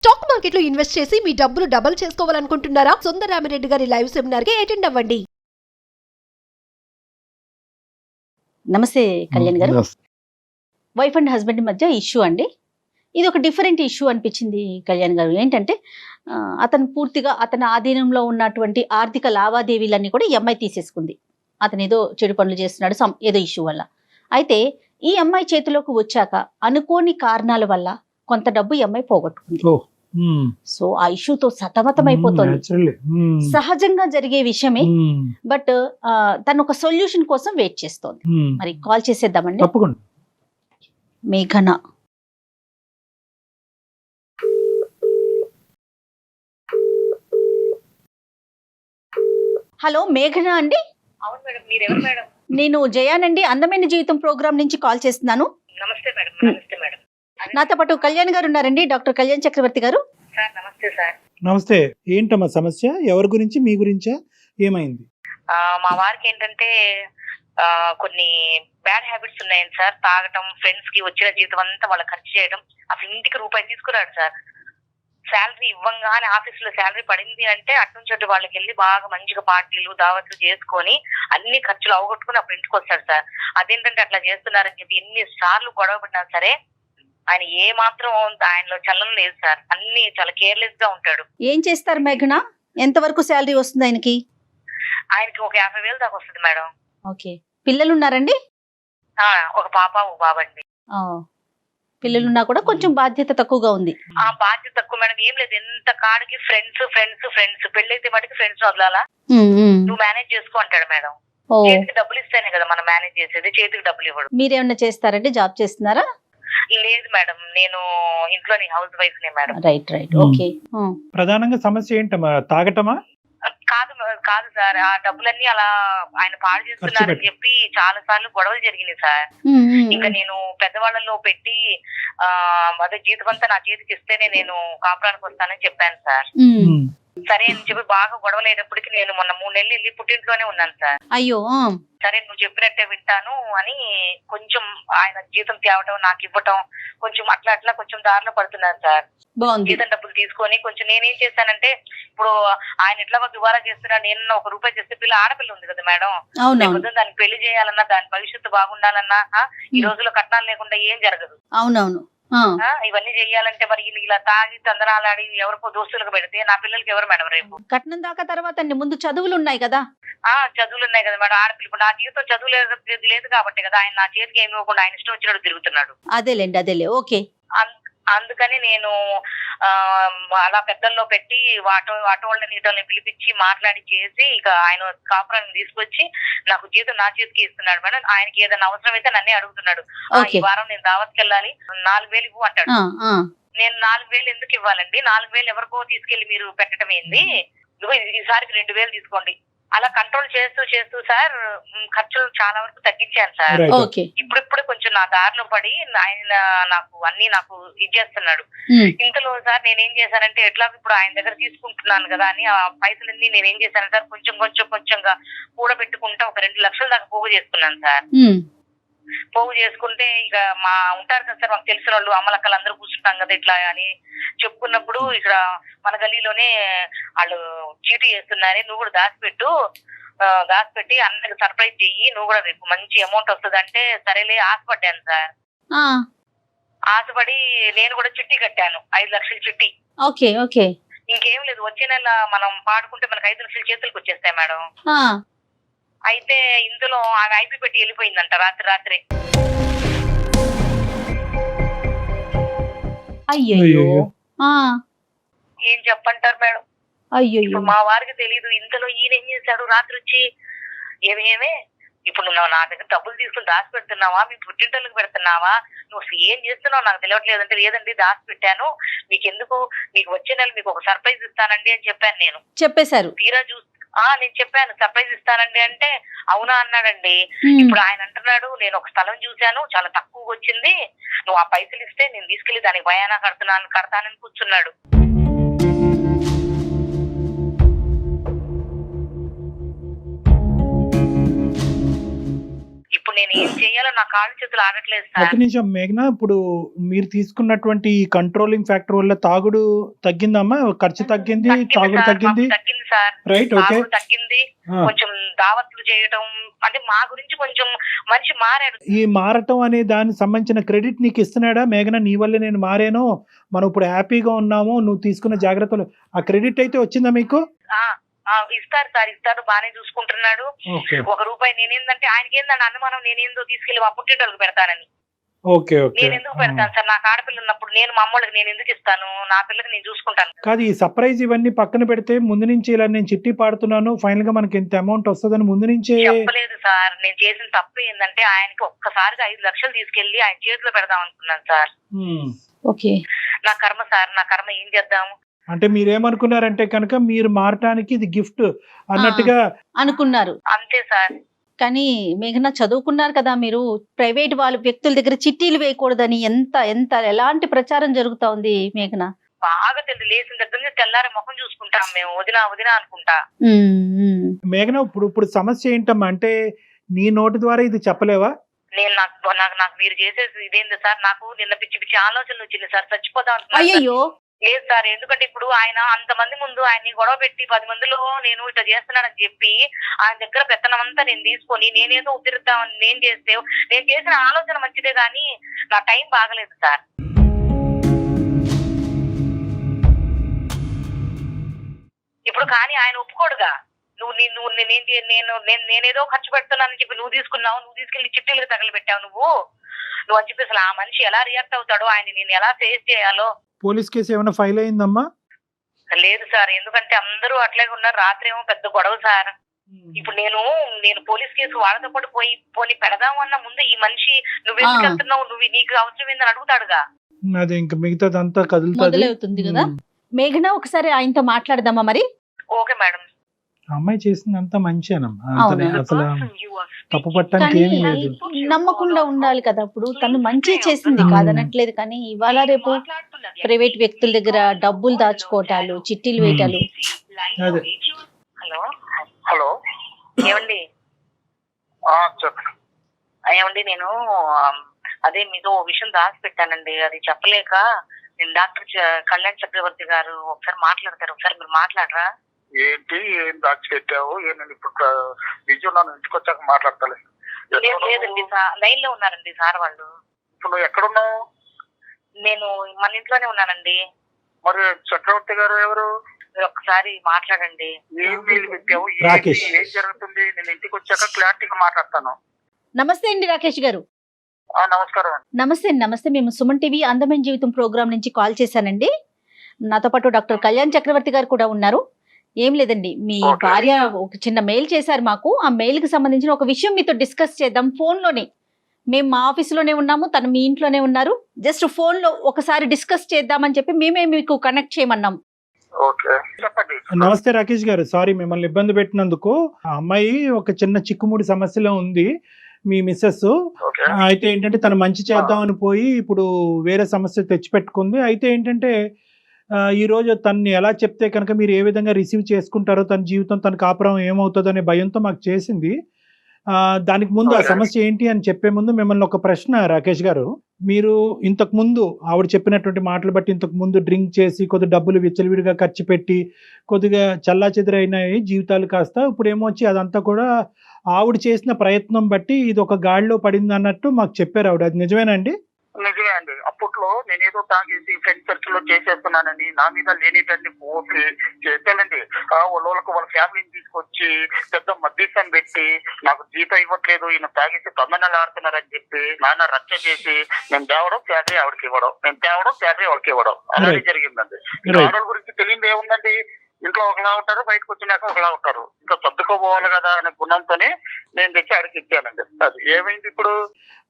Stock మార్కెట్లో invest చేసి మీ డబ్బులు డబుల్ చేసుకోవాలనుకుంటున్నారా? సుందరరామిరెడ్డి గారి లైవ్ సెమినార్ కి అటెండ్ అవ్వండి. నమస్తే కళ్యాణ్ గారు. Yes. వైఫ్ అండ్ హస్బెండ్ మధ్య ఇష్యూ అండి. ఇది ఒక డిఫరెంట్ ఇష్యూ అనిపించింది కళ్యాణ్ గారు. ఏంటంటే అతను పూర్తిగా అతని ఆధీనంలో ఉన్నటువంటి ఆర్థిక లావాదేవీలన్నీ కూడా ఈ అమ్మాయి తీసేసుకుంది. అతను ఏదో చెడు పనులు చేస్తున్నాడు ఏదో ఇష్యూ వల్ల. అయితే ఈ అమ్మాయి చేతిలోకి వచ్చాక అనుకోని కారణాల వల్ల కొంత డబ్బు ఈ అమ్మాయి పోగొట్టుకుంది. Oh. సో ఆ ఇష్యూతో సతమతం అయిపోతుంది. Naturally. సహజంగా జరిగే విషయమే. బట్ తను ఒక సొల్యూషన్ కోసం వెయిట్ చేస్తోంది. మరి కాల్ చేసేద్దామండి. తప్పకుండా. మేఘన. హలో మేఘన అండి. అవును మేడం, మీరెవరు మేడం? నేను జయానండి, అందమైన జీవితం ప్రోగ్రామ్ నుంచి కాల్ చేస్తున్నాను. నమస్తే మేడం. నమస్తే మేడం. నాతో పాటు కళ్యాణ్ గారు ఉన్నారండి, డాక్టర్ కళ్యాణ్ చక్రవర్తి గారు. సార్ నమస్తే సార్. నమస్తే. ఏంటమ్మా సమస్య? ఎవరి గురించి? మీ గురించా? ఏమైంది? మా వారికి ఏంటంటే కొన్ని బ్యాడ్ హ్యాబిట్స్ ఉన్నాయండి సార్. తాగటం, ఫ్రెండ్స్ కి వచ్చిన జీవితం అంతా వాళ్ళ ఖర్చు చేయడం. అసలు ఇంటికి రూపాయి తీసుకురాడు సార్. శాలరీ ఇవ్వంగానే ఆఫీస్ లో శాలరీ పడింది అంటే అట్నుంచి అటు వాళ్ళకి వెళ్ళి బాగా మంచిగా పార్టీలు దావత్లు చేసుకొని అన్ని ఖర్చులు అవగొట్టుకుని అప్పుడు ఇంటికి వస్తాడు సార్. అదేంటంటే అట్లా చేస్తున్నారని చెప్పి ఎన్ని సార్లు గొడవ పడినా సరే ఆయన ఏ మాత్రం ఆయనలో చలనం లేదు సార్. అన్ని చాలా కేర్లెస్ గా ఉంటాడు. ఏం చేస్తారు మేఘన? ఎంతవరకు శాలరీ వస్తుంది ఆయనకి? ఆయనకి ఒక 50,000 దాకా వస్తుంది మేడం. ఓకే. పిల్లలు ఉన్నారండి? ఒక పాప ఒక బాబండి. పిల్లలున్నా కూడా కొంచెం బాధ్యత తక్కువగా ఉంది. ఆ బాధ్యత తక్కువ మేడం. ఏం లేదు, ఎంత కాడికి ఫ్రెండ్స్ ఫ్రెండ్స్ ఫ్రెండ్స్ పెళ్ళైతే మటుకు ఫ్రెండ్స్ వదలాలా, నువ్వు మేనేజ్ చేసుకో అంటాడు మేడం. చేతికి డబ్బులు ఇస్తేనే కదా మనం మేనేజ్ చేసేది, చేతికి డబ్బులు ఇవ్వడు. మీరేమన్నా చేస్తారంటే జాబ్ చేస్తున్నారా? లేదు మేడం, నేను ఇంట్లోని హౌస్ వైఫ్ నే మేడం. Right right. ఓకే. ప్రధానంగా సమస్య ఏంటమ్మా? తాగటమా? కాదు సార్, ఆ డబ్బులన్నీ అలా ఆయన పాడు చేస్తున్నారని చెప్పి చాలా సార్లు గొడవలు జరిగినాయి సార్. ఇంకా నేను పెద్దవాళ్ళలో పెట్టి అదే జీతం అంతా నా చేతికి ఇస్తేనే నేను కాపురానికి వస్తానని చెప్పాను సార్. సరే అని చెప్పి బాగా గొడవలు అయినప్పటికీ నేను మొన్న 3 నెలలు వెళ్ళి పుట్టింట్లోనే ఉన్నాను సార్. అయ్యో. సరే నువ్వు చెప్పినట్టే వింటాను అని కొంచెం ఆయన జీతం తేవటం నాకు ఇవ్వటం కొంచెం అట్లా అట్లా కొంచెం దారిలో పడుతున్నాను సార్. బాగుంది. జీతం డబ్బులు తీసుకొని కొంచెం నేనేం చేశానంటే, ఇప్పుడు ఆయన ఎట్లా దుబారా చేస్తున్నా, నేను 1 రూపాయి చేస్తే ఆడపిల్ల ఉంది కదా మేడం, అవునవును. దానికి పెళ్లి చేయాలన్నా దాని భవిష్యత్తు బాగుండాలన్నా ఈ రోజుల్లో కట్నాలు లేకుండా ఏం జరగదు. అవునవును. ఇవన్నీ చెయ్యాలంటే మరి ఇలా తాగి తందనాలాడి ఎవరికో దోస్తులకు పెడితే నా పిల్లలకి ఎవరు మేడం రేపు? కట్నం దాకా తర్వాత అండి, ముందు చదువులు ఉన్నాయి కదా. చదువులు ఉన్నాయి కదా మేడం. ఆడపిల్ల ఇప్పుడు నా జీవితం చదువు లేదు కాబట్టి కదా ఆయన నా చేతికి ఏమి ఇవ్వకుండా ఆయన ఇష్టం వచ్చినట్టు తిరుగుతున్నాడు. అదేలేండి, అదేలే. ఓకే. అందుకని నేను అలా పెద్దల్లో పెట్టి ఆటో వాళ్ళని ఇటోళ్ళని పిలిపించి మాట్లాడి చేసి ఇక ఆయన కాపురాన్ని తీసుకొచ్చి నాకు జీతం నా చేతికి ఇస్తున్నాడు మేడం. ఆయనకి ఏదైనా అవసరం అయితే నన్నే అడుగుతున్నాడు. ఈ వారం నేను దావత్కి వెళ్ళాలి, 4,000 ఇవ్వు అంటాడు. నేను 4,000 ఎందుకు ఇవ్వాలండి? 4,000 ఎవరికో తీసుకెళ్లి మీరు పెట్టడం ఏంది? ఈసారికి 2,000 తీసుకోండి. అలా కంట్రోల్ చేస్తూ చేస్తూ సార్ ఖర్చులు చాలా వరకు తగ్గించాను సార్. ఇప్పుడు కొంచెం నా దారిలో పడి ఆయన నాకు ఇచ్చేస్తున్నాడు. ఇంతలో సార్ నేనేం చేశానంటే, ఎట్లా ఇప్పుడు ఆయన దగ్గర తీసుకుంటున్నాను కదా అని ఆ పైసలన్నీ నేనేం చేశాను సార్, కొంచెంగా కూడబెట్టుకుంటా ఒక 2 లక్షల దాకా పోగు చేసుకున్నాను సార్. పోగు చేసుకుంటే ఇక ఉంటారు కదా సార్ మాకు తెలిసిన వాళ్ళు, అమ్మలక్కలు అందరూ కూర్చుంటాం కదా ఇట్లా అని చెప్పుకున్నప్పుడు, ఇక్కడ మన గల్లీలోనే వాళ్ళు చీటీ చేస్తున్నారే, నువ్వు కూడా దాచిపెట్టి అందరికి సర్ప్రైజ్ చెయ్యి, నువ్వు కూడా రేపు మంచి అమౌంట్ వస్తుంది అంటే సరేలే ఆశపడ్డాను సార్. ఆశపడి నేను కూడా చిట్టి కట్టాను, 5 లక్షల చిట్టి. Okay okay. ఇంకేం లేదు, వచ్చే నెల మనం పాడుకుంటే మనకు 5 లక్షల చేతులకు వచ్చేస్తాయి మేడం. అయితే ఇందులో ఆమె ఐపీ పెట్టి వెళ్ళిపోయిందంట రాత్రి. అయ్యో. ఏం చెప్పంటారు మేడం? అయ్యో. మా వారికి తెలీదు. ఇంతలో ఈయన ఏం చేశాడు, రాత్రి వచ్చి ఏమే ఇప్పుడు నువ్వు నా దగ్గర డబ్బులు తీసుకుని దాచి పెడుతున్నావా, మీ పుట్టింటోళ్ళకి పెడుతున్నావా, నువ్వు అసలు ఏం చేస్తున్నావు నాకు తెలియట్లేదు అంటే, లేదండి దాచి పెట్టాను, మీకు వచ్చే నెల మీకు ఒక సర్ప్రైజ్ ఇస్తానండి అని చెప్పాను. నేను చెప్పేశారు. తీరా చూస్తే నేను చెప్పాను సర్ప్రైజ్ ఇస్తానండి అంటే, అవునా అన్నాడండి. ఇప్పుడు ఆయన అంటున్నాడు, నేను ఒక స్థలం చూశాను చాలా తక్కువగా వచ్చింది, నువ్వు ఆ పైసలు ఇస్తే నేను తీసుకెళ్లి దానికి భయానా కడతానని కూర్చున్నాడు. ఇప్పుడు నేను ఏం చేయాలో నా కాళ్ళు చేతులు ఆడట్లేదు ఒక సార్. నిమిషం మేఘన, ఇప్పుడు మీరు తీసుకున్నటువంటి కంట్రోలింగ్ ఫ్యాక్టర్ వల్ల తాగుడు తగ్గిందమ్మా? ఖర్చు తగ్గింది, తాగుడు తగ్గింది, తగ్గింది సార్. రైట్? ఓకే, తాగుడు తగ్గింది, కొంచెం దావత్లు చేయటం, అంటే మా గురించి కొంచెం మనిషి మారాడు. ఈ మారటం అనే దానికి సంబంధించిన క్రెడిట్ నీకు ఇస్తున్నాడా? మేఘన, నీ వల్లే నేను మారాను, మనం ఇప్పుడు హ్యాపీగా ఉన్నాము, నువ్వు తీసుకున్న జాగ్రత్తలు, ఆ క్రెడిట్ అయితే వచ్చిందా మీకు? ఇస్తారు సార్, ఇస్తారు, బాగానే చూసుకుంటున్నాడు. ఓకే, ₹1 నేనేందంటే ఆయనకి ఏందంటే అనుమానం, నేనేందో తీసుకెళ్లి మా పుట్టింటోళ్ళకి పెడతానని. Okay, okay. నేను ఎందుకు పెడతాను సార్? నాకు ఆడపిల్ల ఉన్నప్పుడు నేను మా అమ్మోళ్ళకి నేను ఎందుకు ఇస్తాను? నా పిల్లకి నేను చూసుకుంటాను. కాదు, ఈ సర్ప్రైజ్ ఇవన్నీ పక్కన పెడితే ముందు నుంచి ఇలా నేను చిట్టి పాడుతున్నాను, ఫైనల్ గా మనకి ఎంత అమౌంట్ వస్తుందని ముందు నుంచే చెప్పలేదు సార్. నేను చేసిన తప్పు ఏంటంటే ఆయనకి ఒక్కసారిగా 5 లక్షలు తీసుకెళ్లి ఆయన చేతిలో పెడదాం అనుకున్నాను సార్. ఓకే, నా కర్మ సార్, నా కర్మ, ఏం చేద్దాము? అంటే మీరేమనుకున్నారంటే కనుక మీరు మారటానికి ఇది గిఫ్ట్ అన్నట్టుగా అనుకున్నారు అంతే సార్. కానీ మేఘన చదువుకున్నారు కదా మీరు, ప్రైవేట్ వాళ్ళ వ్యక్తుల దగ్గర చిట్టీలు వేయకూడదని ఎంత ఎంత ఎలాంటి ప్రచారం జరుగుతా ఉంది మేఘన? బాగా లేచిన దగ్గర నుంచి తెల్లారి ముఖం చూసుకుంటాం మేము, వదినా వదినా అనుకుంటా. మేఘన, ఇప్పుడు సమస్య ఏంటమ్మా? అంటే నీ నోటి ద్వారా ఇది చెప్పలేవా? నేను నాకు మీరు చేసేది ఇదేంది సార్? నాకు నిన్న పిచ్చి పిచ్చి ఆలోచనలు వచ్చింది సార్, చచ్చిపోదాం అనుకున్నాను. అయ్యయ్యో, లేదు సార్, ఎందుకంటే ఇప్పుడు ఆయన అంతమంది ముందు ఆయన్ని గొడవ పెట్టి 10 మందిలో నేను ఇట్లా చేస్తున్నానని చెప్పి ఆయన దగ్గర పెత్తనం అంతా నేను తీసుకొని నేనేదో ఉద్ధరిద్దామని నేను చేసిన ఆలోచన మంచిదే గానీ నా టైం బాగలేదు సార్. ఇప్పుడు కానీ ఆయన ఒప్పుకోడుగా. నేనేదో ఖర్చు పెడుతున్నానని చెప్పి నువ్వు తీసుకున్నావు, నువ్వు తీసుకెళ్లి చిట్టీలకు తగలబెట్టావు నువ్వు అని చెప్పి అసలు ఆ మనిషి ఎలా రియాక్ట్ అవుతాడో, ఆయన నేను ఎలా ఫేస్ చేయాలో. పోలీస్ కేసు ఏమైనా ఫైల్ అయిందమ్మా? లేదు సార్, ఎందుకంటే అందరూ అట్లాగే ఉన్నారు. రాత్రి ఏమో పెద్ద గొడవ సార్. ఇప్పుడు నేను పోలీస్ కేసు వాళ్ళతో పాటు పోనీ పెడదాము అన్న ముందు ఈ మనిషి నువ్వు ఎందుకు వెళ్తున్నావు, నీకు అవసరం ఏందని అడుగుతాడుగా. అది ఇంకా మిగతాదంతా మొదలవుతుంది కదా. మేఘన, ఒకసారి ఆయనతో మాట్లాడదామా మరి? Okay madam. అమ్మాయి చేసిందంతా మంచిగానమ్మా, అసలు తప్పు పట్టడానికి ఏమీ లేదు. నమ్మకుండా ఉండాలి కదా. ఇప్పుడు తను మంచి చేసింది కాదనట్లేదు, కానీ ఇవాళ రేపు ప్రైవేట్ వ్యక్తుల దగ్గర డబ్బులు దాచుకోవటాలు, చిట్టీలు వేయటాలు. హలో హలో, ఏమండి? ఏమండి, నేను అదే మీతో ఓ విషయం దాచి పెట్టానండి, అది చెప్పలేక నేను డాక్టర్ కళ్యాణ్ చక్రవర్తి గారు ఒకసారి మాట్లాడతారు, ఒకసారి మీరు మాట్లాడరా? ఏంటి, ఏం దాచిపెట్టావు? నేను ఇప్పుడు నిజం నన్ను ఇంటికి వచ్చాక మాట్లాడతాను. లేదండి, లైన్ లో ఉన్నారండి సార్ వాళ్ళు. ఇప్పుడు నువ్వు ఎక్కడున్నావు? నేను మన ఇంట్లోనే ఉన్నానండి. మరి చక్రవర్తి గారు ఎవరు? ఒకసారి మాట్లాడండి. ఏం వీలు పెట్టావు? ఏం జరుగుతుంది? నేను ఇంటికి వచ్చాక క్లారిటీగా మాట్లాడతాను. నమస్తే అండి రాకేష్ గారు. నమస్కారం. నమస్తే. మేము సుమన్ టీవీ అందమైన జీవితం ప్రోగ్రామ్ నుంచి కాల్ చేశానండి. నాతో పాటు డాక్టర్ కళ్యాణ్ చక్రవర్తి గారు కూడా ఉన్నారు. ఏం లేదండి, మీ భార్య ఒక చిన్న మెయిల్ చేశారు మాకు. ఆ మెయిల్ కి సంబంధించిన ఒక విషయం మీతో డిస్కస్ చేద్దాం ఫోన్ లోనే. మేము మా ఆఫీసులోనే ఉన్నాము, తను మీ ఇంట్లోనే ఉన్నారు. జస్ట్ ఫోన్ లో ఒకసారి డిస్కస్ చేద్దామని చెప్పి మేమే మీకు కనెక్ట్ చేయమన్నాం. నమస్తే రాకేష్ గారు, సారీ మిమ్మల్ని ఇబ్బంది పెట్టినందుకు. ఆ అమ్మాయి ఒక చిన్న చిక్కుముడి సమస్యలో ఉంది, మీ మిస్సెస్. అయితే ఏంటంటే తను మంచి చేద్దామని పోయి ఇప్పుడు వేరే సమస్య తెచ్చిపెట్టుకుంది. అయితే ఏంటంటే ఈ రోజు తనని ఎలా చెప్తే కనుక మీరు ఏ విధంగా రిసీవ్ చేసుకుంటారో, తన జీవితం, తన కాపురం ఏమవుతుందో అనే భయంతో మాకు చేసింది. దానికి ముందు ఆ సమస్య ఏంటి అని చెప్పే ముందు మిమ్మల్ని ఒక ప్రశ్న రాకేష్ గారు. మీరు ఇంతకు ముందు ఆవిడ చెప్పినటువంటి మాటలు బట్టి ఇంతకు ముందు డ్రింక్ చేసి కొద్ది డబ్బులు విచ్చలవిడిగా ఖర్చు పెట్టి కొద్దిగా చల్లా చెదిరైనాయి జీవితాలు కాస్త. ఇప్పుడు ఏమొచ్చి అదంతా కూడా ఆవిడ చేసిన ప్రయత్నం బట్టి ఇది ఒక గాడిలో పడింది అన్నట్టు మాకు చెప్పారు ఆవిడ. అది నిజమేనండి? నిజమే అండి. అప్పట్లో నేనేదో తాగేసి ఫ్రెండ్ సర్కిల్ లో చేసేస్తున్నానని నా మీద లేనిటన్ని పోసి చేశానండి. వాళ్ళకి వాళ్ళ ఫ్యామిలీని తీసుకొచ్చి పెద్ద మధ్యస్థం పెట్టి నాకు జీతం ఇవ్వట్లేదు, ఈయన తాగేసి తొందరలు ఆడుతున్నారని చెప్పి నాన్న రచ్చ చేసి నేను తేవడం శాలరీ ఆవిడకి ఇవ్వడం, నేను తేవడం శాలరీ ఆవిడకి ఇవ్వడం, అలాగే జరిగిందండి. ఆడవాళ్ళ గురించి తెలియదు ఏముందండి, ఇంట్లో ఒకలా ఉంటారు, బయటకు వచ్చినాక ఒకలా ఉంటారు. ఇంకా సర్దుకోపోవాలి కదా అనే గుణంతోనే నేను తెచ్చి ఆడికి ఇచ్చానండి. అది ఏమైంది, ఇప్పుడు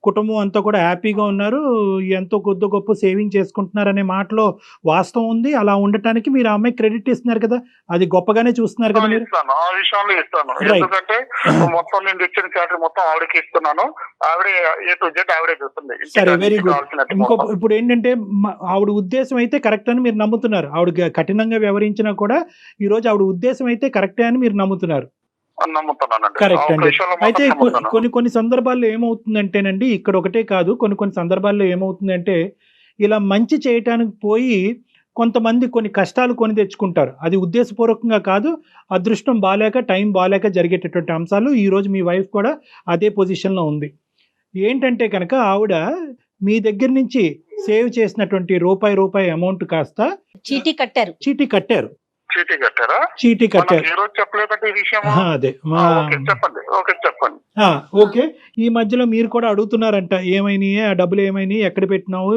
కుటుంబం అంతా కూడా హ్యాపీగా ఉన్నారు, ఎంతో కొద్ది గొప్ప సేవింగ్ చేసుకుంటున్నారు అనే మాటలో వాస్తవం ఉంది. అలా ఉండటానికి మీరు ఆ అమ్మాయి క్రెడిట్ ఇస్తున్నారు కదా, అది గొప్పగానే చూస్తున్నారు కదా మీరు? ఇస్తాను, ఆ విషయంలో ఇస్తాను. ఎందుకంటే మొత్తం నేను ఇచ్చిన శాలరీ మొత్తం ఆవిడకి ఇస్తున్నాను. ఆవిడే ఏ టు జెడ్ ఆవిడే చూస్తుంది. సరే, వెరీ గుడ్. ఇప్పుడు ఏంటంటే ఆవిడ ఉద్దేశం అయితే కరెక్ట్ అని మీరు నమ్ముతున్నారు. ఆవిడ కఠినంగా వ్యవహరించినా కూడా ఈ రోజు ఆవిడ ఉద్దేశం అయితే కరెక్టే అని మీరు నమ్ముతున్నారు. అని నమ్ముతున్నానండి. కరెక్ట్ ఆ అండి. విషయంలో అయితే మాత్రం నమ్ముతాను. కొన్ని సందర్భాల్లో ఏమవుతుందంటేనండి, ఇక్కడ ఒకటే కాదు, కొన్ని సందర్భాల్లో ఏమవుతుందంటే ఇలా మంచి చేయటానికి పోయి కొంతమంది కొన్ని కష్టాలు కొని తెచ్చుకుంటారు. అది ఉద్దేశపూర్వకంగా కాదు, అదృష్టం బాలేక, టైం బాలేక జరిగేటటువంటి అంశాలు. ఈరోజు మీ వైఫ్ కూడా అదే పొజిషన్లో ఉంది. ఏంటంటే కనుక ఆవిడ మీ దగ్గర నుంచి సేవ్ చేసినటువంటి రూపాయి అమౌంట్ కాస్త చీటీ కట్టారు. చీటీ కట్టారు. చీటీ కట్టారా? చీటీ కట్టారు. మనకు ఏ రోజు చెప్పలేదండి ఈ విషయం. అదే ఓకే చెప్పండి. ఓకే చెప్పండి. ఓకే. ఈ మధ్యలో మీరు కూడా అడుగుతున్నారంట, ఏమైనాయి ఆ డబ్బులు, ఏమైనాయి, ఎక్కడ పెట్టినావు,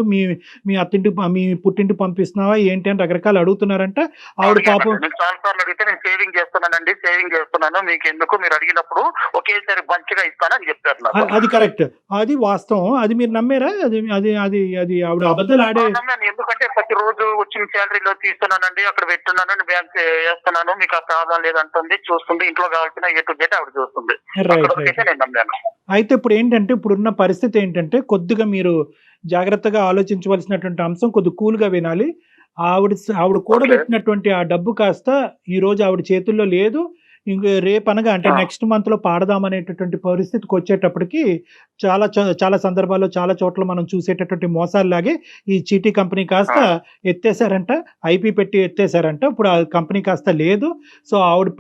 మీ అత్తింటి మీ పుట్టింటి పంపిస్తున్నావా ఏంటి అని రకరకాలు అడుగుతున్నారంట. ఆవిడ పాపం నేను చాలా సార్లు అడిగితే నేను సేవింగ్ చేస్తున్నానండి, సేవింగ్ చేస్తున్నాను, మీకు ఎందుకు, మీరు అడిగినప్పుడు ఒకేసారి మంచిగా ఇస్తానని చెప్పారు నాకు. అది కరెక్ట్, అది వాస్తవం. అది మీరు నమ్మారా? అది అది అది అది ఆవిడ అబద్ధాలు ఆడే. నమ్మాను. ఎందుకంటే ప్రతిరోజు వచ్చిన శాలరీలో తీస్తున్నానండి, అక్కడ పెట్టున్నాను, బ్యాంక్ వేస్తున్నాను, మీకు ఆ ప్రాబ్లం లేదంటుంది, చూస్తుంది, ఇంట్లో కావాల్సిన ఏ టు జెడ్ ఆవిడ చూస్తుంది. రైట్. నేను నమ్మాను. అయితే ఇప్పుడు ఏంటంటే, ఇప్పుడున్న పరిస్థితి ఏంటంటే, కొద్దిగా మీరు జాగ్రత్తగా ఆలోచించవలసినటువంటి అంశం, కొద్దిగా కూల్గా వినాలి. ఆవిడ కూడబెట్టినటువంటి ఆ డబ్బు కాస్త ఈ రోజు ఆవిడ చేతుల్లో లేదు. ఇంక రేపనగా అంటే నెక్స్ట్ మంత్ లో పాడదామనేటటువంటి పరిస్థితికి వచ్చేటప్పటికి చాలా సందర్భాల్లో చాలా చోట్ల మనం చూసేటటువంటి మోసాల్లాగే ఈ చీటీ కంపెనీ కాస్త ఎత్తేసారంట, ఐపీ పెట్టి ఎత్తేసారంట. ఇప్పుడు ఆ కంపెనీ కాస్త లేదు. సో ఆవిడ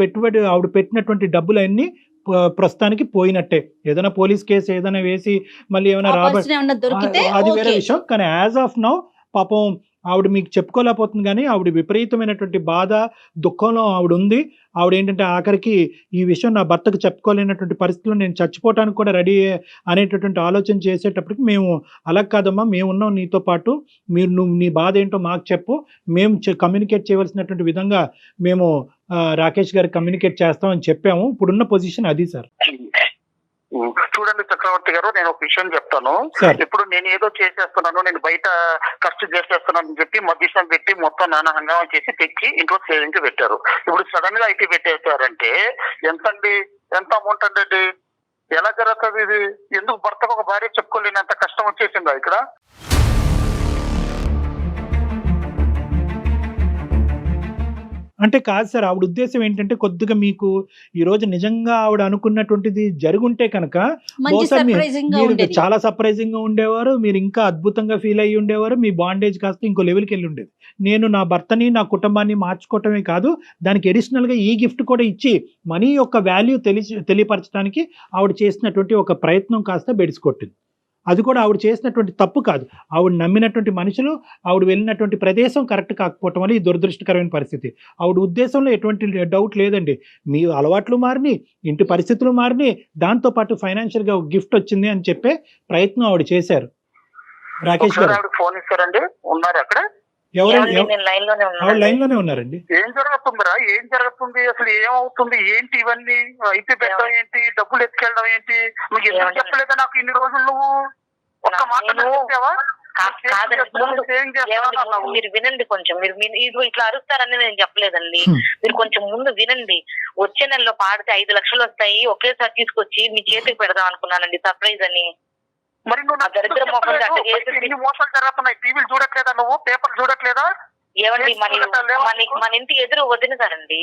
పెట్టినటువంటి డబ్బులన్నీ ప్రస్తుతానికి పోయినట్టే. ఏదైనా పోలీస్ కేసు ఏదైనా వేసి మళ్ళీ ఏమైనా అది వేరే విషయం. కానీ యాజ్ ఆఫ్ నౌ పాపం ఆవిడ మీకు చెప్పుకోలేకపోతుంది, కానీ ఆవిడ విపరీతమైనటువంటి బాధ, దుఃఖంలో ఆవిడ ఉంది. ఆవిడ ఏంటంటే ఆఖరికి ఈ విషయం నా భర్తకు చెప్పుకోలేనటువంటి పరిస్థితుల్లో నేను చచ్చిపోవటానికి కూడా రెడీ అనేటటువంటి ఆలోచన చేసేటప్పటికి మేము అలా కాదమ్మా, మేము ఉన్నాం నీతో పాటు, నువ్వు నీ బాధ ఏంటో మాకు చెప్పు, మేము కమ్యూనికేట్ చేయవలసినటువంటి విధంగా మేము రాకేష్ గారికి కమ్యూనికేట్ చేస్తామని చెప్పాము. ఇప్పుడున్న పొజిషన్ అది సార్. చూడండి చక్రవర్తి గారు, నేను ఒక విషయం చెప్తాను. ఇప్పుడు నేను ఏదో చేసేస్తున్నాను, నేను బయట ఖర్చు చేసేస్తున్నాను అని చెప్పి మధ్యస్థం పెట్టి మొత్తం నానా హంగామా చేసి తెచ్చి ఇంట్లో సేవింగ్ పెట్టారు. ఇప్పుడు సడన్ గా ఐటీ పెట్టేస్తారంటే ఎంత అమౌంట్ అండి? ఎలా జరుగుతుంది ఇది? ఎందుకు భర్తకు ఒక భార్య చెప్పుకోలేనంత కష్టం వచ్చేసిందా ఇక్కడ? అంటే కాదు సార్, ఆవిడ ఉద్దేశం ఏంటంటే కొద్దిగా మీకు ఈ రోజు నిజంగా ఆవిడ అనుకున్నటువంటిది జరుగుంటే కనుక మీరు చాలా సర్ప్రైజింగ్ గా ఉండేవారు, మీరు ఇంకా అద్భుతంగా ఫీల్ అయ్యి ఉండేవారు, మీ బాండేజ్ కాస్త ఇంకో లెవెల్కి వెళ్ళి ఉండేది. నేను నా భర్తని, నా కుటుంబాన్ని మార్చుకోవటమే కాదు, దానికి అడిషనల్ గా ఈ గిఫ్ట్ కూడా ఇచ్చి మనీ యొక్క వాల్యూ తెలియపరచడానికి ఆవిడ చేసినటువంటి ఒక ప్రయత్నం కాస్త బెడిసికొట్టింది. అది కూడా ఆవిడ చేసినటువంటి తప్పు కాదు. ఆవిడ నమ్మినటువంటి మనుషులు, ఆవిడ వెళ్ళినటువంటి ప్రదేశం కరెక్ట్ కాకపోవటం వల్ల ఈ దురదృష్టకరమైన పరిస్థితి. ఆవిడ ఉద్దేశంలో ఎటువంటి డౌట్ లేదండి. మీ అలవాట్లు మారిని, ఇంటి పరిస్థితులు మారిని, దాంతోపాటు ఫైనాన్షియల్ గా గిఫ్ట్ వచ్చింది అని చెప్పే ప్రయత్నం ఆవిడ చేశారు. రాకేష్ గారు ఫోన్ ఇస్తారండి, ఉన్నారు అక్కడ? ఆవిడ లైన్ లోనే ఉన్నారండి. ఏం జరుగుతుందిరా? ఏం జరుగుతుంది అసలు? ఏమవుతుంది? ఏంటి ఇవన్నీ? అయితే పెట్టడం ఏంటి? డబ్బులు ఎత్తుకెళ్ళడం ఏంటి? నువ్వు ఎందుకు చెప్పలేదా నాకు ఇన్ని రోజులు? నువ్వు ఒక్క మాట చెప్పావా? మీరు వినండి కొంచెం. మీరు ఇట్లా అరుస్తారని నేను చెప్పలేదండి. మీరు కొంచెం ముందు వినండి. వచ్చే నెలలో పాడితే 5 లక్షలు వస్తాయి, ఒకేసారి తీసుకొచ్చి మీ చేతికి పెడదాం అనుకున్నానండి, సర్ప్రైజ్ అని. మరి నువ్వు మోసాలు జరుగుతున్నాయి, టీవీలు చూడట్లేదా? నువ్వు పేపర్ చూడట్లేదా? ఏమండి, మన ఇంటి ఎదురు వదిన గారండి,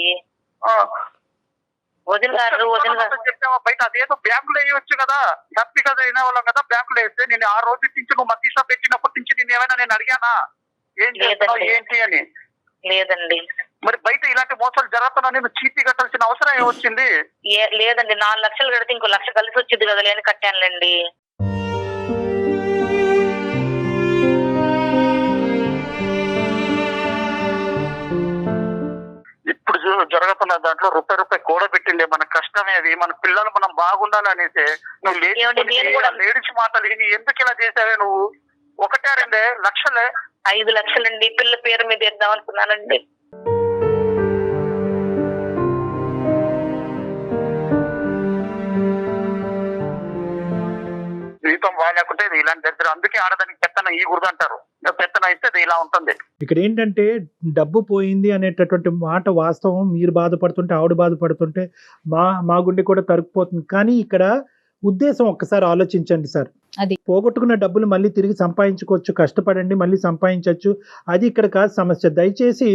వదిన గారు చెప్పావా బయట? అదేదో బ్యాంకులో వేయవచ్చు కదా, హ్యాపీగా అయిన వాళ్ళం కదా బ్యాంకులో వేస్తే. నేను ఆ రోజు నుంచి నువ్వు మధ్య షాప్ పెట్టినప్పటి నుంచి నేను ఏమైనా నేను అడిగానా ఏం చేస్తున్నావు ఏంటి అని? లేదండి. మరి బయట ఇలాంటి మోసాలు జరుగుతున్నా నేను చీటీ కట్టాల్సిన అవసరం ఏమొచ్చింది? లేదండి, 4 లక్షలు కడితే ఇంకో 1 లక్ష కలిసి వచ్చింది కదా, లేని కట్టానులేండి. ఇప్పుడు జరుగుతున్న దాంట్లో రూపాయి కూడా పెట్టిండే మన కష్టమే అది. మన పిల్లలు మనం బాగుండాలి అనేసి నువ్వు లేడిచి మాటలు విని ఎందుకు ఇలా చేసావే నువ్వు? 1-2 లక్షలే? 5 లక్షలండి. పిల్ల పేరు మీద ఇద్దాం అనుకున్నానండి. జీవితం బాగాలేకుంటే ఇలాంటి దరిద్రం. అందుకే ఆడదానికి పెత్తనం ఈ గుర్దు అంటారు. పెత్తనం ఇస్తే ఇలా ఉంటుంది. ఇక్కడ ఏంటంటే డబ్బు పోయింది అనేటటువంటి మాట వాస్తవం. మీరు బాధపడుతుంటే, ఆవిడ బాధపడుతుంటే మా గుండె కూడా తరుక్కుపోతుంది. కానీ ఇక్కడ ఉద్దేశం ఒక్కసారి ఆలోచించండి సార్. అది. పోగొట్టుకున్న డబ్బులు మళ్ళీ తిరిగి సంపాదించుకోవచ్చు, కష్టపడండి మళ్ళీ సంపాదించవచ్చు. అది ఇక్కడ కాదు సమస్య. దయచేసి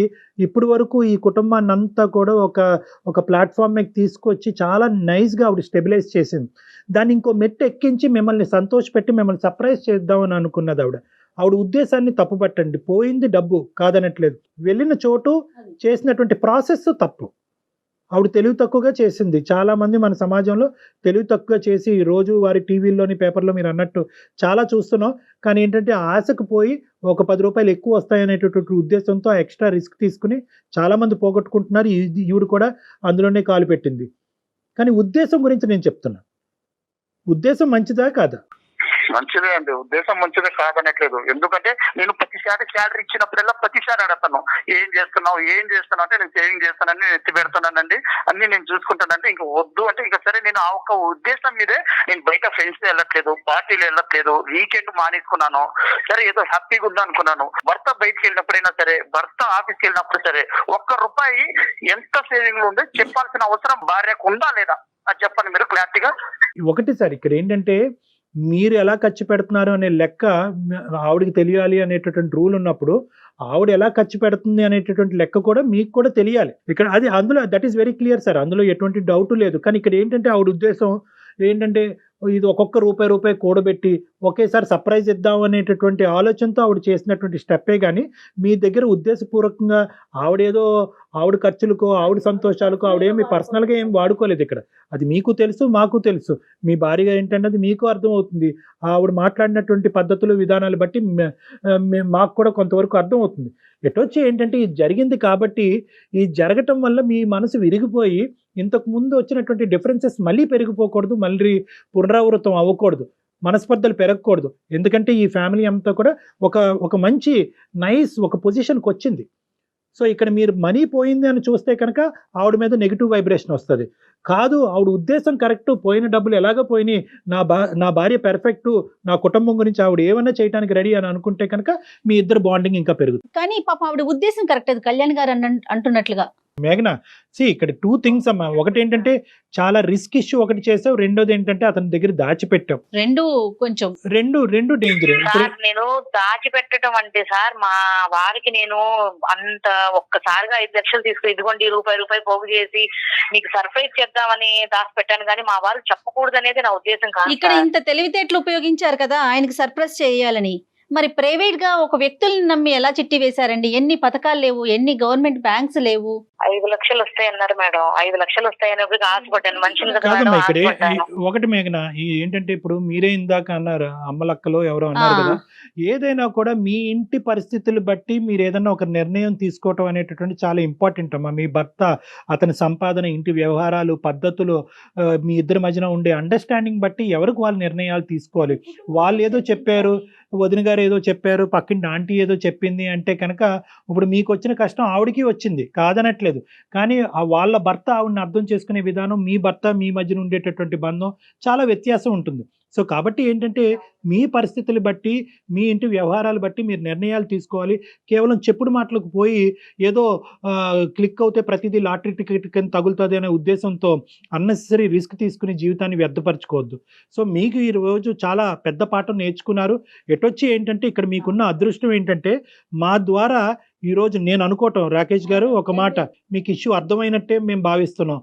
ఇప్పుడు వరకు ఈ కుటుంబాన్ని అంతా కూడా ఒక ప్లాట్ఫామ్ మీద తీసుకొచ్చి చాలా నైస్గా ఆవిడ స్టెబిలైజ్ చేసింది. దాన్ని ఇంకో మెట్టు ఎక్కించి మిమ్మల్ని సంతోషపెట్టి మిమ్మల్ని సర్ప్రైజ్ చేద్దామని అనుకున్నది ఆవిడ ఉద్దేశాన్ని తప్పుపట్టండి. పోయింది డబ్బు కాదనట్లేదు, వెళ్ళిన చోటు చేసినటువంటి ప్రాసెస్ తప్పు. ఆవిడ తెలివి తక్కువగా చేసింది. చాలామంది మన సమాజంలో తెలివి తక్కువగా చేసి రోజు వారి టీవీల్లోని పేపర్లో మీరు అన్నట్టు చాలా చూస్తున్నాం. కానీ ఏంటంటే ఆశకు పోయి ఒక 10 రూపాయలు ఎక్కువ వస్తాయనేటటువంటి ఉద్దేశంతో ఆ ఎక్స్ట్రా రిస్క్ తీసుకుని చాలామంది పోగొట్టుకుంటున్నారు. ఈవిడ కూడా అందులోనే కాలు పెట్టింది. కానీ ఉద్దేశం గురించి నేను చెప్తున్నా, ఉద్దేశం మంచిదా కాదా? మంచిదే అండి, ఉద్దేశం మంచిదే కాదనట్లేదు. ఎందుకంటే నేను ప్రతిసారి శాలరీ ఇచ్చినప్పుడల్లా ప్రతిసారి అడగతాను, ఏం చేస్తున్నావు అంటే నేను సేవింగ్ చేస్తానని, నేను ఎత్తి పెడతానండి, అన్ని నేను చూసుకుంటానంటే ఇంకా వద్దు అంటే ఇంకా సరే. నేను ఆ ఒక్క ఉద్దేశం మీదే నేను బయట ఫ్రెండ్స్ వెళ్ళట్లేదు, పార్టీలు వెళ్ళట్లేదు, వీకెండ్ మానేసుకున్నాను. సరే ఏదో హ్యాపీగా ఉందా అనుకున్నాను. భర్త బయటకు వెళ్ళినప్పుడైనా సరే, భర్త ఆఫీస్కి వెళ్ళినప్పుడు సరే, ₹1 ఎంత సేవింగ్ లో ఉందో చెప్పాల్సిన అవసరం భార్యకు ఉందా లేదా అది చెప్పండి మీరు క్లారిటీగా. ఒకటి సార్, ఇక్కడ ఏంటంటే మీరు ఎలా ఖర్చు పెడుతున్నారు అనే లెక్క ఆవిడకి తెలియాలి అనేటటువంటి రూల్ ఉన్నప్పుడు ఆవిడ ఎలా ఖర్చు పెడుతుంది అనేటటువంటి లెక్క కూడా మీకు కూడా తెలియాలి. ఇక్కడ అది అందులో that is very clear sir, అందులో ఎటువంటి డౌట్ లేదు. కానీ ఇక్కడ ఏంటంటే ఆవిడ ఉద్దేశం ఏంటంటే ఇది ఒక్కొక్క రూపాయి కూడబెట్టి ఒకేసారి సర్ప్రైజ్ ఇద్దాం అనేటటువంటి ఆలోచనతో ఆవిడ చేసినటువంటి స్టెప్పే కానీ మీ దగ్గర ఉద్దేశపూర్వకంగా ఆవిడ ఖర్చులకో ఆవిడ సంతోషాలకో ఆవిడేమి పర్సనల్గా ఏం వాడుకోలేదు ఇక్కడ. అది మీకు తెలుసు, మాకు తెలుసు. మీ భార్యగా ఏంటంటే అది మీకు అర్థమవుతుంది. ఆవిడ మాట్లాడినటువంటి పద్ధతులు విధానాలు బట్టి మాకు కూడా కొంతవరకు అర్థమవుతుంది. ఎటొచ్చి ఏంటంటే ఇది జరిగింది కాబట్టి ఈ జరగటం వల్ల మీ మనసు విరిగిపోయి ఇంతకు ముందు వచ్చినటువంటి డిఫరెన్సెస్ మళ్ళీ పెరిగిపోకూడదు, మళ్ళీ పునరావృతం అవ్వకూడదు, మనస్పర్ధలు పెరగకూడదు. ఎందుకంటే ఈ ఫ్యామిలీ అంతా కూడా ఒక మంచి ఒక పొజిషన్కి వచ్చింది. సో ఇక్కడ మీరు మనీ పోయింది అని చూస్తే కనుక ఆవిడ మీద నెగిటివ్ వైబ్రేషన్ వస్తుంది. కాదు, ఆవిడ ఉద్దేశం కరెక్ట్, పోయిన డబ్బులు ఎలాగ పోయినాయి, నా భార్య పెర్ఫెక్ట్, నా కుటుంబం గురించి ఆవిడ ఏమన్నా చేయడానికి రెడీ అని అనుకుంటే కనుక మీ ఇద్దరు బాండింగ్ ఇంకా పెరుగుతుంది. కానీ పాపం ఆవిడ ఉద్దేశం కరెక్ట్, అది కళ్యాణ్ గారు అంటున్నట్లుగా. మేఘన, ఇక్కడ 2 things అమ్మా. ఒకటి ఏంటంటే చాలా రిస్క్ ఇష్యూ ఒకటి చేసావు, రెండోది ఏంటంటే అతని దగ్గర దాచిపెట్టావు. రెండు డేంజర్. నేను దాచిపెట్టడం అంటే సార్, మా వారికి నేను అంత ఒక్కసారిగా 5 లక్షలు తీసుకుని ఇదిగోండి రూపాయి పోగు చేసి మీకు సర్ప్రైజ్ చేద్దామని దాచిపెట్టాను, కానీ మా వారు చెప్పకూడదు అనేది నా ఉద్దేశం కాదు. ఇక్కడ ఇంత తెలివితేటలు ఉపయోగించారు కదా ఆయనకి సర్ప్రైజ్ చేయాలని. మరి ప్రైవేట్ గా ఒక వ్యక్తుల్ని నమ్మి ఎలా చిట్టి వేశారండి? ఎన్ని పథకాలు లేవు, ఎన్ని గవర్నమెంట్ బ్యాంక్స్ లేవు. 5 లక్షలు వస్తాయన్నారు మేడం. 5 లక్షలు వస్తాయని ఆశపడ్డాను, మనుషులు కాదమ్మా. ఇక్కడ ఒకటి మేఘన, ఏంటంటే ఇప్పుడు మీరే ఇందాక అన్నారు, అమ్మలక్కలో ఎవరో అన్నారు కదా, ఏదైనా కూడా మీ ఇంటి పరిస్థితులు బట్టి మీరు ఏదైనా ఒక నిర్ణయం తీసుకోవటం అనేటటువంటి చాలా ఇంపార్టెంట్ అమ్మా. మీ భర్త, అతని సంపాదన, ఇంటి వ్యవహారాలు, పద్ధతులు, మీ ఇద్దరి మధ్యన ఉండే అండర్స్టాండింగ్ బట్టి ఎవరికి వాళ్ళు నిర్ణయాలు తీసుకోవాలి. వాళ్ళు ఏదో చెప్పారు, వదిన గారు ఏదో చెప్పారు, పక్కింటి ఆంటీ ఏదో చెప్పింది అంటే కనుక ఇప్పుడు మీకు వచ్చిన కష్టం ఆవిడకి వచ్చింది కాదనట్లేదు. కానీ వాళ్ళ భర్త ఆవిడని అర్థం చేసుకునే విధానం, మీ భర్త మీ మధ్యన ఉండేటటువంటి బంధం చాలా వ్యత్యాసం ఉంటుంది. సో కాబట్టి ఏంటంటే మీ పరిస్థితులు బట్టి, మీ ఇంటి వ్యవహారాలు బట్టి మీరు నిర్ణయాలు తీసుకోవాలి. కేవలం చెప్పుడు మాటలకు పోయి ఏదో క్లిక్ అవుతే ప్రతిదీ లాటరీ టికెట్ కింద తగులుతుంది అనే ఉద్దేశంతో అన్నెసరీ రిస్క్ తీసుకుని జీవితాన్ని వ్యర్థపరచుకోవద్దు. సో మీకు ఈ రోజు చాలా పెద్ద పాఠం నేర్చుకున్నారు. ఎటొచ్చి ఏంటంటే ఇక్కడ మీకున్న అదృష్టం ఏంటంటే మా ద్వారా ఈరోజు నేను అనుకోవటం, రాకేష్ గారు ఒక మాట, మీకు ఇష్యూ అర్థమైనట్టే మేము భావిస్తున్నాం.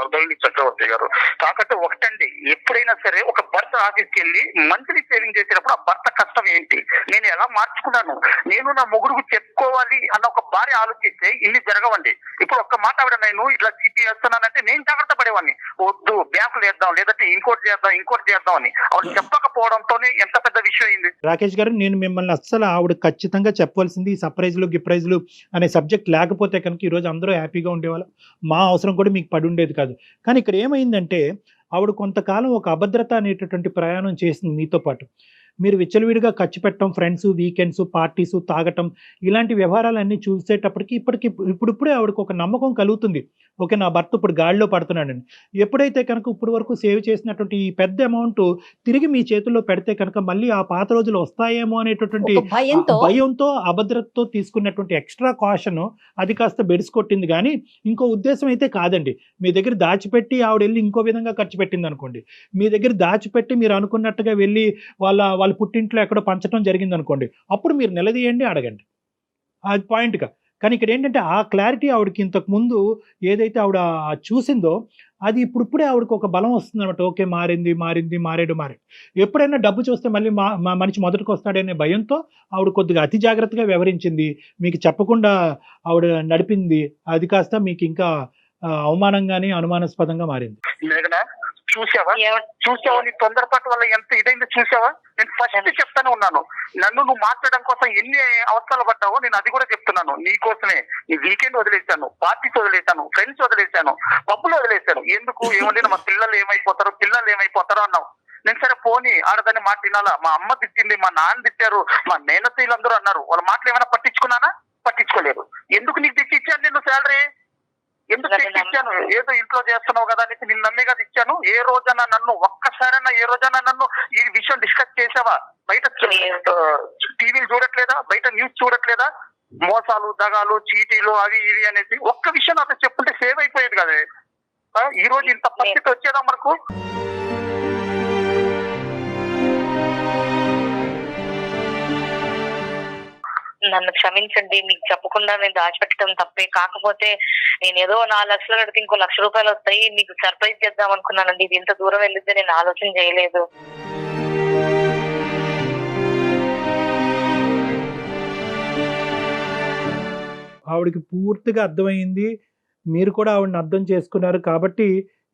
అర్థమైంది చక్రవర్తి గారు. కాకపోతే ఒకటండి, ఎప్పుడైనా సరే ఒక భర్త ఆఫీస్కి వెళ్ళి మంత్లీ సేవింగ్ చేసేటప్పుడు ఆ భర్త కష్టం ఏంటి, నేను ఎలా మార్చుకున్నాను, నేను నా మొగుడుకు చెప్పుకోవాలి అన్న ఒక భార్య ఆలోచిస్తే ఇన్ని జరగవండి. ఇప్పుడు ఒక్క మాట ఆవిడ నేను ఇట్లా సిటీ వేస్తున్నానంటే నేను జాగ్రత్త పడేవాడిని, వద్దు బ్యాంకులు వేద్దాం, లేదంటే ఇంకోటి చేద్దాం అని ఆవిడ చెప్పకపోవడంతోనే ఎంత పెద్ద విషయం అయింది. రాకేష్ గారు, నేను మిమ్మల్ని అస్సలు ఆవిడ ఖచ్చితంగా చెప్పవలసింది ఈ సర్ప్రైజ్లు గిప్రైజ్లు అనే సబ్జెక్ట్ లేకపోతే కనుక ఈరోజు అందరూ హ్యాపీగా ఉండేవాళ్ళం, మా అవసరం కూడా మీకు పడి ఉండేది కాదు. కానీ ఇక్కడ ఏమైందంటే ఆవిడ కొంతకాలం ఒక అభద్రత అనేటటువంటి ప్రయాణం చేసింది మీతో పాటు. మీరు విచ్చలవిడిగా ఖర్చు పెట్టడం, ఫ్రెండ్స్, వీకెండ్స్, పార్టీస్, తాగటం, ఇలాంటి వ్యవహారాలన్నీ చూసేటప్పటికి ఇప్పుడిప్పుడే ఆవిడకి ఒక నమ్మకం కలుగుతుంది. ఓకే, నా భర్త ఇప్పుడు గాడిలో పడుతున్నాడని. ఎప్పుడైతే కనుక ఇప్పుడు వరకు సేవ్ చేసినటువంటి ఈ పెద్ద అమౌంట్ తిరిగి మీ చేతుల్లో పెడితే కనుక మళ్ళీ ఆ పాత రోజులు వస్తాయేమో అనేటటువంటి ఒక భయంతో, అభద్రతతో తీసుకున్నటువంటి ఎక్స్ట్రా కాషన్ అది కాస్త బెడిసికొట్టింది. కానీ ఇంకో ఉద్దేశం అయితే కాదండి. మీ దగ్గర దాచిపెట్టి ఆవిడ వెళ్ళి ఇంకో విధంగా ఖర్చు పెట్టింది అనుకోండి, మీ దగ్గర దాచిపెట్టి మీరు అనుకున్నట్టుగా వెళ్ళి వాళ్ళ పుట్టింట్లో ఎక్కడో పంచడం జరిగింది అనుకోండి, అప్పుడు మీరు నిలదీయండి, అడగండి. అది పాయింట్గా. కానీ ఇక్కడ ఏంటంటే ఆ క్లారిటీ ఆవిడకి ఇంతకు ముందు ఏదైతే ఆవిడ చూసిందో అది ఇప్పుడిప్పుడే ఆవిడకి ఒక బలం వస్తుంది అనమాట. ఓకే, మారాడు. ఎప్పుడైనా డబ్బు చూస్తే మళ్ళీ మనిషి మొదటికి వస్తాడనే భయంతో ఆవిడ కొద్దిగా అతి జాగ్రత్తగా వ్యవహరించింది. మీకు చెప్పకుండా ఆవిడ నడిపింది. అది కాస్త మీకు ఇంకా అవమానంగానే అనుమానాస్పదంగా మారింది. చూసావా నీ తొందరపాటు వల్ల ఎంత ఇదైందో చూసావా? నేను ఫస్ట్ చెప్తానే ఉన్నాను, నన్ను నువ్వు మాట్లాడడం కోసం ఎన్ని అవస్థలు పడ్డావో నేను అది కూడా చెప్తున్నాను. నీ కోసమే ఈ వీకెండ్ వదిలేశాను, పార్టీస్ వదిలేశాను, ఫ్రెండ్స్ వదిలేశాను, పబ్బులు వదిలేశాను. ఎందుకు? ఏమంటే మా పిల్లలు ఏమైపోతారో అన్నావు. నేను సరే పోనీ ఆడదాన్ని మాట వినాలా? మా అమ్మ తిట్టింది, మా నాన్న తిట్టారు, మా నేనతీయులందరూ అన్నారు. వాళ్ళ మాటలు ఏమైనా పట్టించుకున్నానా? పట్టించుకోలేదు. ఎందుకు నీకు తెచ్చిచ్చాను నేను శాలరీ? ఎందుకు తెచ్చిచ్చాను? ఏదో ఇంట్లో చేస్తున్నావు కదా అని నిన్ను నమ్మే కదా ఇచ్చాను. ఏ రోజైనా నన్ను ఈ విషయం డిస్కస్ చేసావా? బయట టీవీలు చూడట్లేదా? బయట న్యూస్ చూడట్లేదా? మోసాలు, దగాలు, చీటీలు, అవి ఇవి అనేసి ఒక్క విషయం నాతో చెప్పుంటే సేవ్ అయిపోయేది కదా. ఈ రోజు ఇంత పరిస్థితి వచ్చేదా మనకు? నన్ను క్షమించండి, మీకు చెప్పకుండా నేను దాచిపెట్టడం తప్పే. కాకపోతే నేను ఏదో 4 లక్షలు కడితే ఇంకో 1 లక్ష రూపాయలు వస్తాయి, మీకు సర్ప్రైజ్ చేద్దాం అనుకున్నానండి. ఇది ఇంత దూరం వెళ్ళితే నేను ఆలోచన చేయలేదు. ఆవిడకి పూర్తిగా అర్థమైంది. మీరు కూడా ఆవిడని అర్థం చేసుకున్నారు. కాబట్టి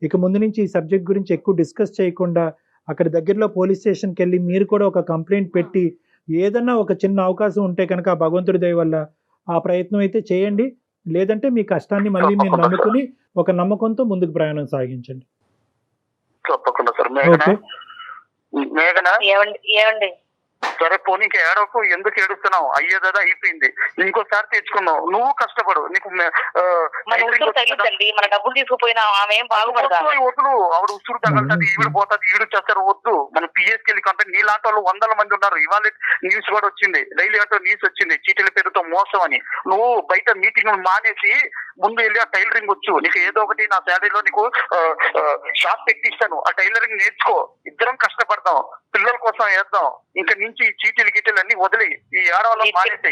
ఇక ముందు నుంచి ఈ సబ్జెక్ట్ గురించి ఎక్కువ డిస్కస్ చేయకుండా అక్కడ దగ్గరలో పోలీస్ స్టేషన్కి వెళ్ళి మీరు కూడా ఒక కంప్లైంట్ పెట్టి ఏదన్నా ఒక చిన్న అవకాశం ఉంటే కనుక ఆ భగవంతుడి దయ వల్ల ఆ ప్రయత్నం అయితే చేయండి. లేదంటే మీ కష్టాన్ని మళ్ళీ మీరు నమ్ముకుని ఒక నమ్మకంతో ముందుకు ప్రయాణం సాగించండి. తప్పకుండా సార్. ఏమండి సరే పోనీకి ఏడవకు, ఎందుకు ఏడుస్తున్నావు? అయ్యేదా అయిపోయింది, ఇంకోసారి తెచ్చుకున్నావు. నువ్వు కష్టపడు, నీకు మన డబ్బులు తీసుకుపోయినా ఆమె వద్దు. ఆవిడ ఉసురు తగలుతుంది, ఈవిడ పోతుంది, ఈవిడ చేస్తారు. వద్దు. మన పిఎస్కి వెళ్ళి కంటే నీలాంటి వాళ్ళు 100 మంది ఉన్నారు. ఇవాళ న్యూస్ కూడా వచ్చింది, డైలీ ఆటో న్యూస్ వచ్చింది, చీటీల పేరుతో మోసం అని. నువ్వు బయట మీటింగ్ మానేసి ముందు వెళ్ళి ఆ టైలరింగ్ వచ్చు. నీకు ఏదో ఒకటి నా శాలరీలో నీకు షాప్ పెట్టిస్తాను, ఆ టైలరింగ్ నేర్చుకో. ఇద్దరం కష్టపడదాం, పిల్లల కోసం వేద్దాం. ఇంకా నుంచి చీటీలు గీటీలు అన్ని వదిలి ఈ ఆడవాళ్ళం మానేసి.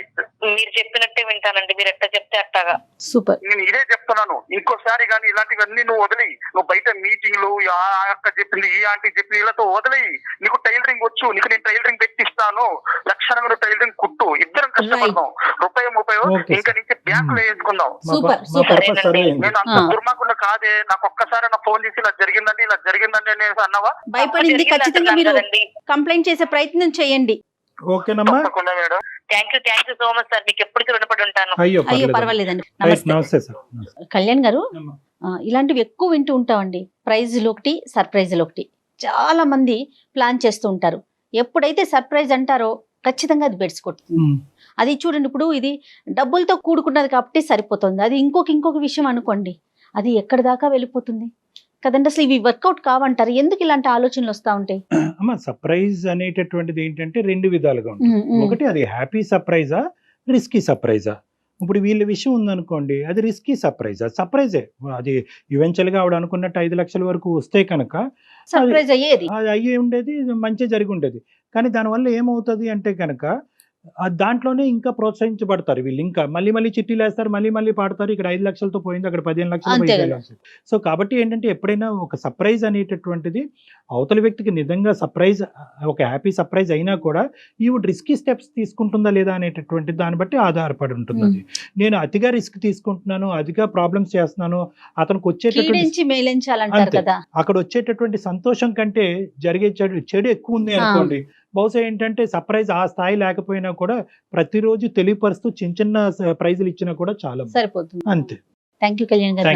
మీరు చెప్పినట్టే వింటానండి, మీరు ఎట్లా చెప్తే అట్టగా. సూపర్. నేను ఇదే చెప్తున్నాను, ఇంకోసారి కానీ ఇలాంటివన్నీ నువ్వు వదిలి, నువ్వు బయట మీటింగ్లు ఆ అక్క చెప్పింది, ఈ ఆంటీ చెప్పింది, వీళ్ళతో వదిలి. నీకు టైలరింగ్ వచ్చు, నీకు నేను టైలరింగ్ పెట్టిస్తాను, లక్షణంగా టైలరింగ్ కుట్టు. ఇద్దరం కష్టపడదాం, ₹30 ఇంకా నుంచి బ్యాంకులో వేసుకుందాం. నేను అంత దుర్మార్గుండా కాదే. నాకు ఒక్కసారి నా ఫోన్ చేసి ఇలా జరిగిందండి అనేసి అన్నావా? భయపడింది. ఖచ్చితంగా మీరు కంప్లైంట్ చేసే ప్రయత్నం చేయండి. ఓకేనమ్మా. Madam, thank you so much sir. మీకు ఎప్పటికీ రుణపడి ఉంటాను. అయ్యో పర్వాలేదండి. నమస్తే సార్. కళ్యాణ్ గారు, ఇలాంటివి ఎక్కువ వింటూ ఉంటామండి. ప్రైజ్లు ఒకటి, సర్ప్రైజ్లు ఒకటి. చాలా మంది ప్లాన్ చేస్తూ ఉంటారు. ఎప్పుడైతే సర్ప్రైజ్ అంటారో ఖచ్చితంగా అది బెడ్స్ కొడుతుంది. అది చూడండి, ఇప్పుడు ఇది డబ్బులతో కూడుకున్నది కాబట్టి సరిపోతుంది. అది ఇంకొక విషయం అనుకోండి, అది ఎక్కడి దాకా వెళ్ళిపోతుంది కదండి. అసలు ఇవి వర్కౌట్ కావంటారు. ఎందుకు ఇలాంటి ఆలోచనలు వస్తూ ఉంటాయి? అమ్మ, సర్ప్రైజ్ అనేటటువంటిది ఏంటంటే 2 విధాలుగా ఉంటుంది. ఒకటి, అది హ్యాపీ సర్ప్రైజా, రిస్కీ సర్ప్రైజా. ఇప్పుడు వీళ్ళ విషయం ఉందనుకోండి, అది రిస్కీ సర్ప్రైజే. అది ఈవెన్చువల్గా ఆవిడ అనుకున్నట్టు 5 లక్షల వరకు వస్తే కనుక సర్ప్రైజ్ అయ్యేది, అది అయ్యే ఉండేది, మంచి జరిగి ఉండేది. కానీ దానివల్ల ఏమవుతుంది అంటే కనుక దాంట్లోనే ఇంకా ప్రోత్సహించబడతారు వీళ్ళు. ఇంకా మళ్ళీ చిట్టీలు వేస్తారు, మళ్ళీ పాడతారు. ఇక్కడ 5 లక్షలతో పోయింది, అక్కడ 15 లక్షలు, 15 లక్షలు. సో కాబట్టి ఏంటంటే ఎప్పుడైనా ఒక సర్ప్రైజ్ అనేటటువంటిది అవతల వ్యక్తికి నిజంగా సర్ప్రైజ్, ఒక హ్యాపీ సర్ప్రైజ్ అయినా కూడా ఈవిడ రిస్కీ స్టెప్స్ తీసుకుంటుందా లేదా అనేటటువంటి దాన్ని బట్టి ఆధారపడి ఉంటుంది. అది నేను అతిగా రిస్క్ తీసుకుంటున్నాను, అతిగా ప్రాబ్లమ్స్ చేస్తున్నాను, అతనికి వచ్చేటటువంటి అక్కడ వచ్చేటటువంటి సంతోషం కంటే జరిగే చెడు ఎక్కువ ఉంది అనుకోండి, బహుశా ఏంటంటే సర్ప్రైజ్ ఆ స్థాయి లేకపోయినా కూడా ప్రతిరోజు తెలియపరుస్తూ చిన్న ప్రైజులు ఇచ్చినా కూడా చాలా సరిపోతుంది. అంతే. థ్యాంక్ యూ కళ్యాణ్ గారు.